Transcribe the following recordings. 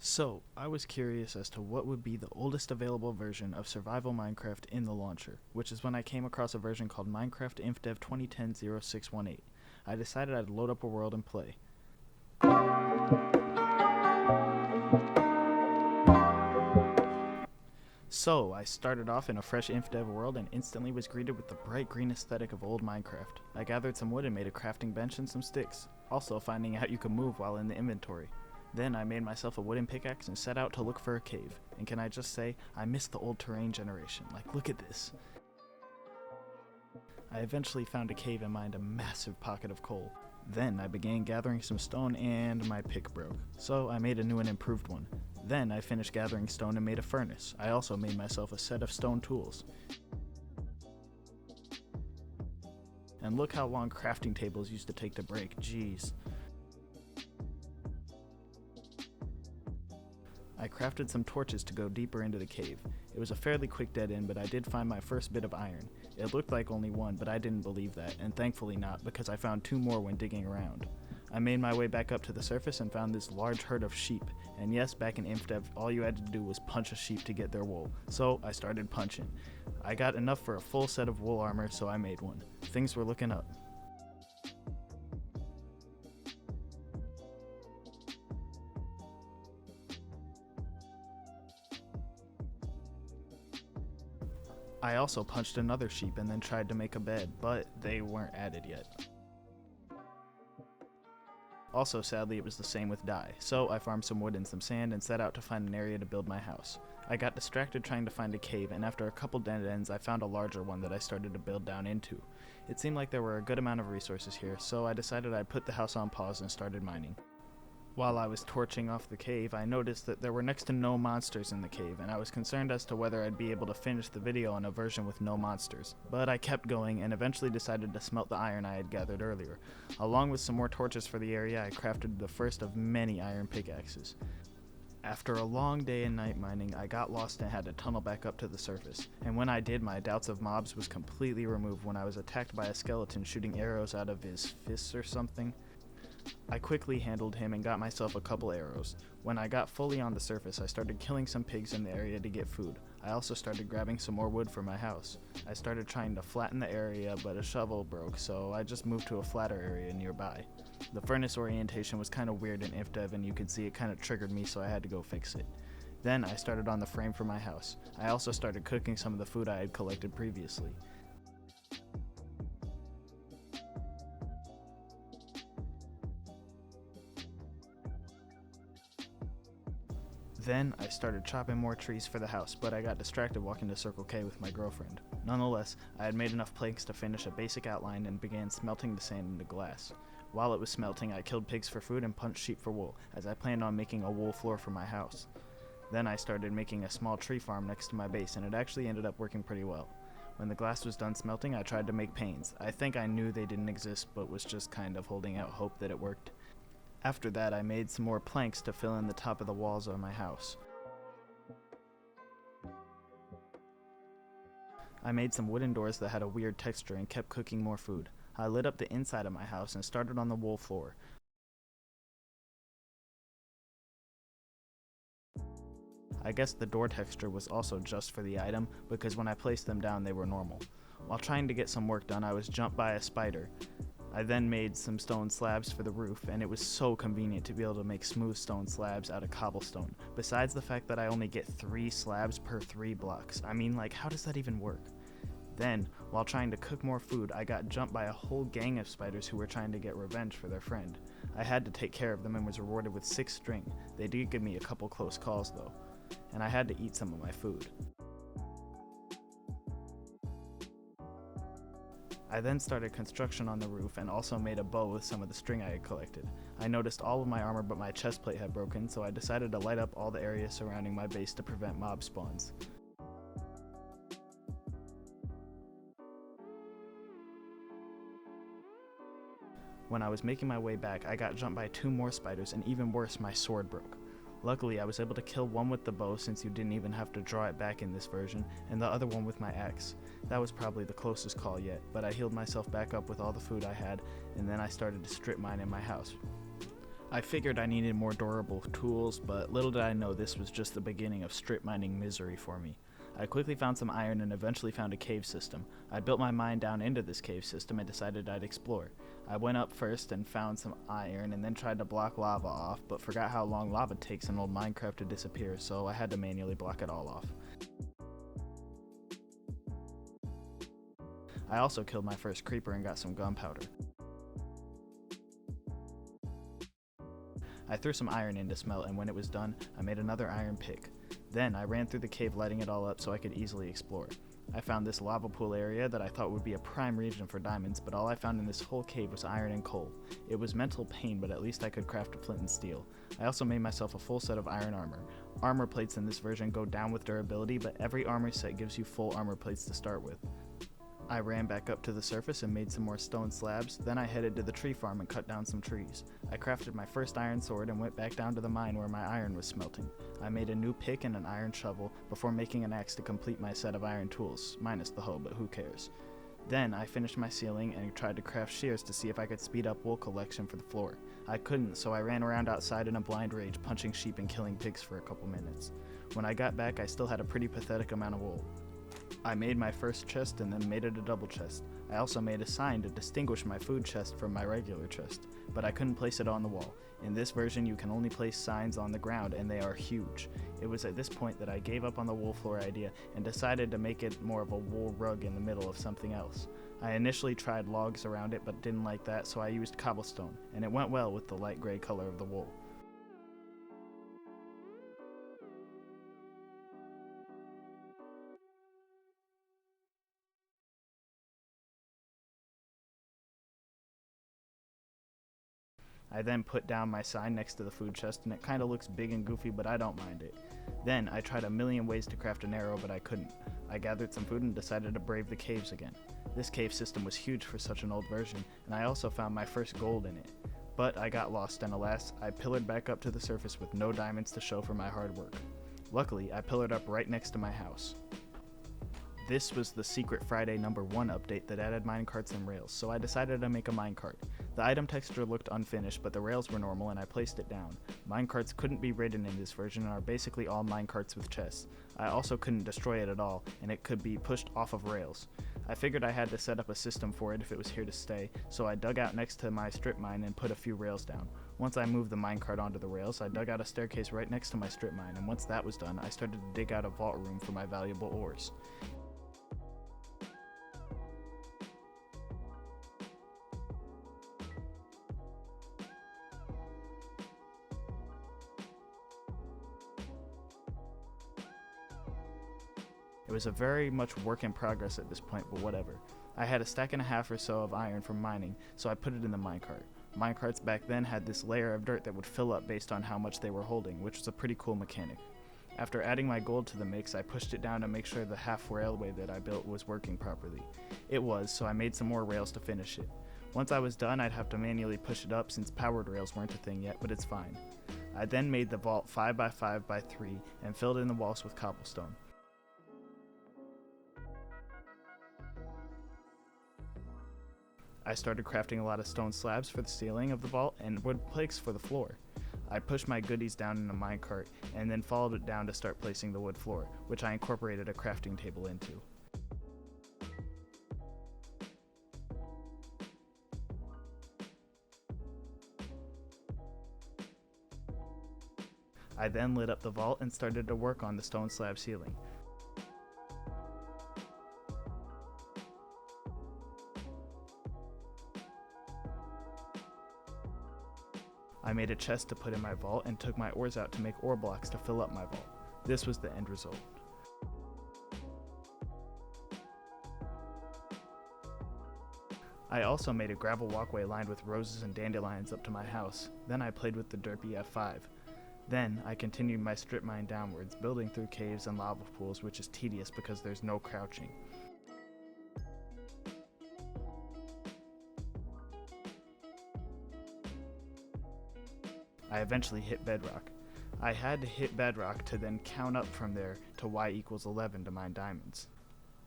So, I was curious as to what would be the oldest available version of Survival Minecraft in the launcher, which is when I came across a version called Minecraft infdev 2010-0618. I decided I'd load up a world and play. So, I started off in a fresh infdev world and instantly was greeted with the bright green aesthetic of old Minecraft. I gathered some wood and made a crafting bench and some sticks, also finding out you can move while in the inventory. Then I made myself a wooden pickaxe and set out to look for a cave. And can I just say, I miss the old terrain generation. Like, look at this. I eventually found a cave and mined a massive pocket of coal. Then I began gathering some stone and my pick broke, so I made a new and improved one. Then I finished gathering stone and made a furnace. I also made myself a set of stone tools. And look how long crafting tables used to take to break, jeez. I crafted some torches to go deeper into the cave. It was a fairly quick dead end, but I did find my first bit of iron. It looked like only one, but I didn't believe that, and thankfully not, because I found two more when digging around. I made my way back up to the surface and found this large herd of sheep, and yes, back in infdev, all you had to do was punch a sheep to get their wool, so I started punching. I got enough for a full set of wool armor, so I made one. Things were looking up. I also punched another sheep and then tried to make a bed, but they weren't added yet. Also, sadly, it was the same with dye, so I farmed some wood and some sand and set out to find an area to build my house. I got distracted trying to find a cave, and after a couple dead ends, I found a larger one that I started to build down into. It seemed like there were a good amount of resources here, so I decided I'd put the house on pause and started mining. While I was torching off the cave, I noticed that there were next to no monsters in the cave, and I was concerned as to whether I'd be able to finish the video on a version with no monsters. But I kept going and eventually decided to smelt the iron I had gathered earlier. Along with some more torches for the area, I crafted the first of many iron pickaxes. After a long day and night mining, I got lost and had to tunnel back up to the surface, and when I did, my doubts of mobs was completely removed when I was attacked by a skeleton shooting arrows out of his fists or something. I quickly handled him and got myself a couple arrows. When I got fully on the surface, I started killing some pigs in the area to get food. I also started grabbing some more wood for my house. I started trying to flatten the area, but a shovel broke, so I just moved to a flatter area nearby. The furnace orientation was kind of weird in infdev, and you could see it kind of triggered me, so I had to go fix it. Then I started on the frame for my house. I also started cooking some of the food I had collected previously. Then I started chopping more trees for the house, but I got distracted walking to Circle K with my girlfriend. Nonetheless, I had made enough planks to finish a basic outline and began smelting the sand into glass. While it was smelting, I killed pigs for food and punched sheep for wool, as I planned on making a wool floor for my house. Then I started making a small tree farm next to my base, and it actually ended up working pretty well. When the glass was done smelting, I tried to make panes. I think I knew they didn't exist, but was just kind of holding out hope that it worked. After that, I made some more planks to fill in the top of the walls of my house. I made some wooden doors that had a weird texture and kept cooking more food. I lit up the inside of my house and started on the wool floor. I guess the door texture was also just for the item, because when I placed them down they were normal. While trying to get some work done, I was jumped by a spider. I then made some stone slabs for the roof, and it was so convenient to be able to make smooth stone slabs out of cobblestone, besides the fact that I only get 3 slabs per 3 blocks. I mean, like, how does that even work? Then, while trying to cook more food, I got jumped by a whole gang of spiders who were trying to get revenge for their friend. I had to take care of them and was rewarded with 6 string. They did give me a couple close calls though, and I had to eat some of my food. I then started construction on the roof and also made a bow with some of the string I had collected. I noticed all of my armor but my chest plate had broken, so I decided to light up all the areas surrounding my base to prevent mob spawns. When I was making my way back, I got jumped by 2 more spiders, and even worse, my sword broke. Luckily, I was able to kill one with the bow since you didn't even have to draw it back in this version, and the other one with my axe. That was probably the closest call yet, but I healed myself back up with all the food I had, and then I started to strip mine in my house. I figured I needed more durable tools, but little did I know this was just the beginning of strip mining misery for me. I quickly found some iron and eventually found a cave system. I built my mine down into this cave system and decided I'd explore. I went up first and found some iron and then tried to block lava off, but forgot how long lava takes in old Minecraft to disappear, so I had to manually block it all off. I also killed my first creeper and got some gunpowder. I threw some iron in to smelt, and when it was done, I made another iron pick. Then I ran through the cave lighting it all up so I could easily explore. I found this lava pool area that I thought would be a prime region for diamonds, but all I found in this whole cave was iron and coal. It was mental pain, but at least I could craft a flint and steel. I also made myself a full set of iron armor. Armor plates in this version go down with durability, but every armor set gives you full armor plates to start with. I ran back up to the surface and made some more stone slabs, then I headed to the tree farm and cut down some trees. I crafted my first iron sword and went back down to the mine where my iron was smelting. I made a new pick and an iron shovel before making an axe to complete my set of iron tools, minus the hoe, but who cares. Then I finished my ceiling and tried to craft shears to see if I could speed up wool collection for the floor. I couldn't, so I ran around outside in a blind rage, punching sheep and killing pigs for a couple minutes. When I got back, I still had a pretty pathetic amount of wool. I made my first chest and then made it a double chest. I also made a sign to distinguish my food chest from my regular chest, but I couldn't place it on the wall. In this version, you can only place signs on the ground, and they are huge. It was at this point that I gave up on the wool floor idea and decided to make it more of a wool rug in the middle of something else. I initially tried logs around it, but didn't like that, so I used cobblestone, and it went well with the light gray color of the wool. I then put down my sign next to the food chest, and it kinda looks big and goofy, but I don't mind it. Then I tried a million ways to craft an arrow, but I couldn't. I gathered some food and decided to brave the caves again. This cave system was huge for such an old version, and I also found my first gold in it. But I got lost, and alas, I pillared back up to the surface with no diamonds to show for my hard work. Luckily, I pillared up right next to my house. This was the Secret Friday #1 update that added minecarts and rails, so I decided to make a minecart. The item texture looked unfinished, but the rails were normal and I placed it down. Minecarts couldn't be ridden in this version and are basically all minecarts with chests. I also couldn't destroy it at all, and it could be pushed off of rails. I figured I had to set up a system for it if it was here to stay, so I dug out next to my strip mine and put a few rails down. Once I moved the minecart onto the rails, I dug out a staircase right next to my strip mine, and once that was done, I started to dig out a vault room for my valuable ores. It was a very much work in progress at this point, but whatever. I had a stack and a half or so of iron from mining, so I put it in the minecart. Minecarts back then had this layer of dirt that would fill up based on how much they were holding, which was a pretty cool mechanic. After adding my gold to the mix, I pushed it down to make sure the half railway that I built was working properly. It was, so I made some more rails to finish it. Once I was done, I'd have to manually push it up since powered rails weren't a thing yet, but it's fine. I then made the vault 5x5x3 and filled in the walls with cobblestone. I started crafting a lot of stone slabs for the ceiling of the vault and wood planks for the floor. I pushed my goodies down in a minecart and then followed it down to start placing the wood floor, which I incorporated a crafting table into. I then lit up the vault and started to work on the stone slab ceiling. I made a chest to put in my vault and took my ores out to make ore blocks to fill up my vault. This was the end result. I also made a gravel walkway lined with roses and dandelions up to my house. Then I played with the derpy F5. Then I continued my strip mine downwards, building through caves and lava pools, which is tedious because there's no crouching. I eventually hit bedrock. I had to hit bedrock to then count up from there to y=11 to mine diamonds.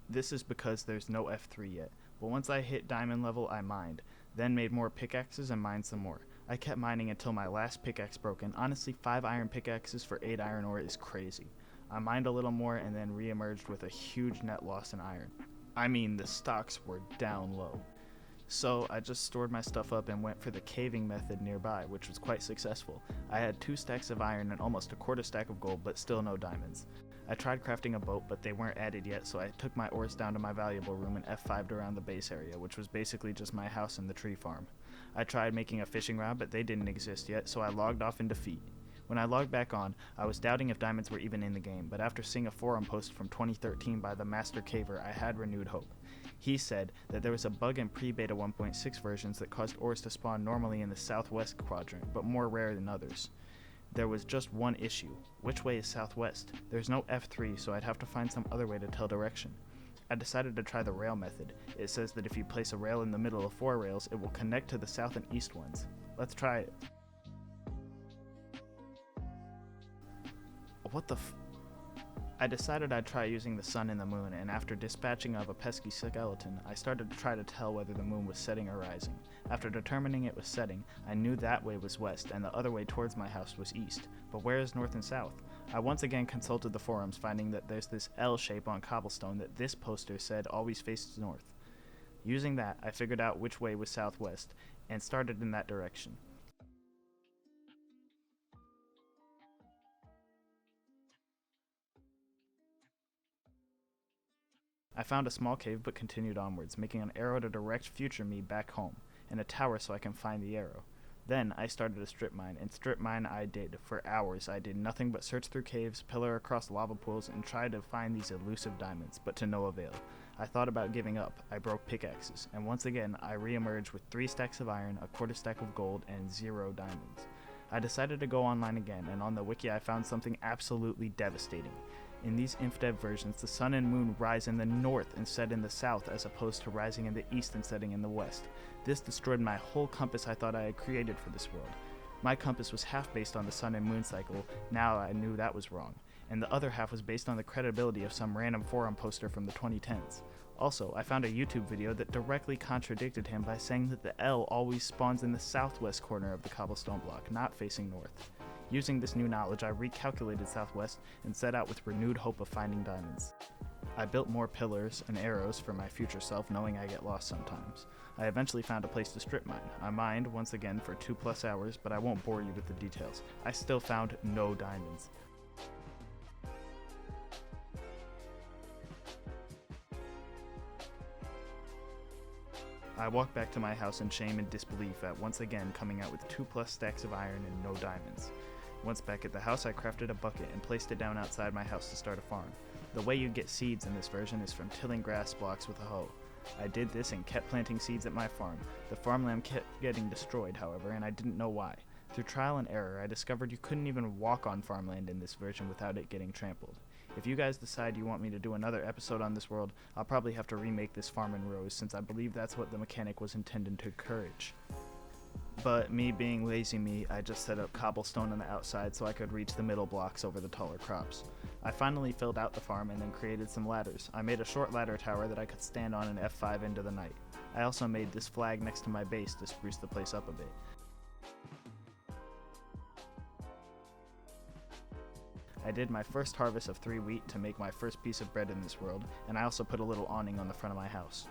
This is because there's no F3 yet, but once I hit diamond level I mined, then made more pickaxes and mined some more. I kept mining until my last pickaxe broke, and honestly 5 iron pickaxes for 8 iron ore is crazy. I mined a little more and then re-emerged with a huge net loss in iron. I mean, the stocks were down low. So I just stored my stuff up and went for the caving method nearby, which was quite successful. I had 2 stacks of iron and almost a quarter stack of gold, but still no diamonds. I tried crafting a boat, but they weren't added yet, so I took my ores down to my valuable room and F5'd around the base area, which was basically just my house and the tree farm. I tried making a fishing rod, but they didn't exist yet, so I logged off in defeat. When I logged back on, I was doubting if diamonds were even in the game, but after seeing a forum post from 2013 by the Master Caver, I had renewed hope. He said that there was a bug in pre-beta 1.6 versions that caused ores to spawn normally in the southwest quadrant, but more rare than others. There was just one issue. Which way is southwest? There's no F3, so I'd have to find some other way to tell direction. I decided to try the rail method. It says that if you place a rail in the middle of 4 rails, it will connect to the south and east ones. Let's try it. What the f... I decided I'd try using the sun and the moon, and after dispatching of a pesky skeleton, I started to try to tell whether the moon was setting or rising. After determining it was setting, I knew that way was west and the other way towards my house was east. But where is north and south? I once again consulted the forums, finding that there's this L shape on cobblestone that this poster said always faces north. Using that, I figured out which way was southwest, and started in that direction. I found a small cave but continued onwards, making an arrow to direct future me back home, and a tower so I can find the arrow. Then I started a strip mine, and strip mine I did. For hours I did nothing but search through caves, pillar across lava pools, and try to find these elusive diamonds, but to no avail. I thought about giving up. I broke pickaxes, and once again I re-emerged with 3 stacks of iron, a quarter stack of gold, and 0 diamonds. I decided to go online again, and on the wiki I found something absolutely devastating. In these infdev versions, the sun and moon rise in the north and set in the south as opposed to rising in the east and setting in the west. This destroyed my whole compass I thought I had created for this world. My compass was half based on the sun and moon cycle, now I knew that was wrong, and the other half was based on the credibility of some random forum poster from the 2010s. Also, I found a YouTube video that directly contradicted him by saying that the L always spawns in the southwest corner of the cobblestone block, not facing north. Using this new knowledge, I recalculated southwest and set out with renewed hope of finding diamonds. I built more pillars and arrows for my future self, knowing I get lost sometimes. I eventually found a place to strip mine. I mined once again for 2+ hours, but I won't bore you with the details. I still found no diamonds. I walked back to my house in shame and disbelief at once again coming out with 2+ stacks of iron and no diamonds. Once back at the house, I crafted a bucket and placed it down outside my house to start a farm. The way you get seeds in this version is from tilling grass blocks with a hoe. I did this and kept planting seeds at my farm. The farmland kept getting destroyed, however, and I didn't know why. Through trial and error, I discovered you couldn't even walk on farmland in this version without it getting trampled. If you guys decide you want me to do another episode on this world, I'll probably have to remake this farm in rows, since I believe that's what the mechanic was intended to encourage. But me being lazy me, I just set up cobblestone on the outside so I could reach the middle blocks over the taller crops. I finally filled out the farm and then created some ladders. I made a short ladder tower that I could stand on and F5 into the night. I also made this flag next to my base to spruce the place up a bit. I did my first harvest of 3 wheat to make my first piece of bread in this world, and I also put a little awning on the front of my house.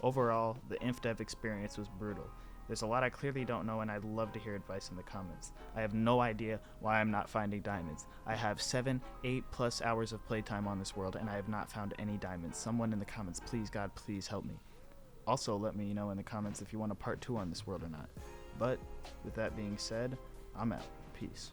Overall, the infdev experience was brutal. There's a lot I clearly don't know, and I'd love to hear advice in the comments. I have no idea why I'm not finding diamonds. I have 7-8+ hours of playtime on this world, and I have not found any diamonds. Someone in the comments, please God, please help me. Also, let me know in the comments if you want a part 2 on this world or not. But, with that being said, I'm out. Peace.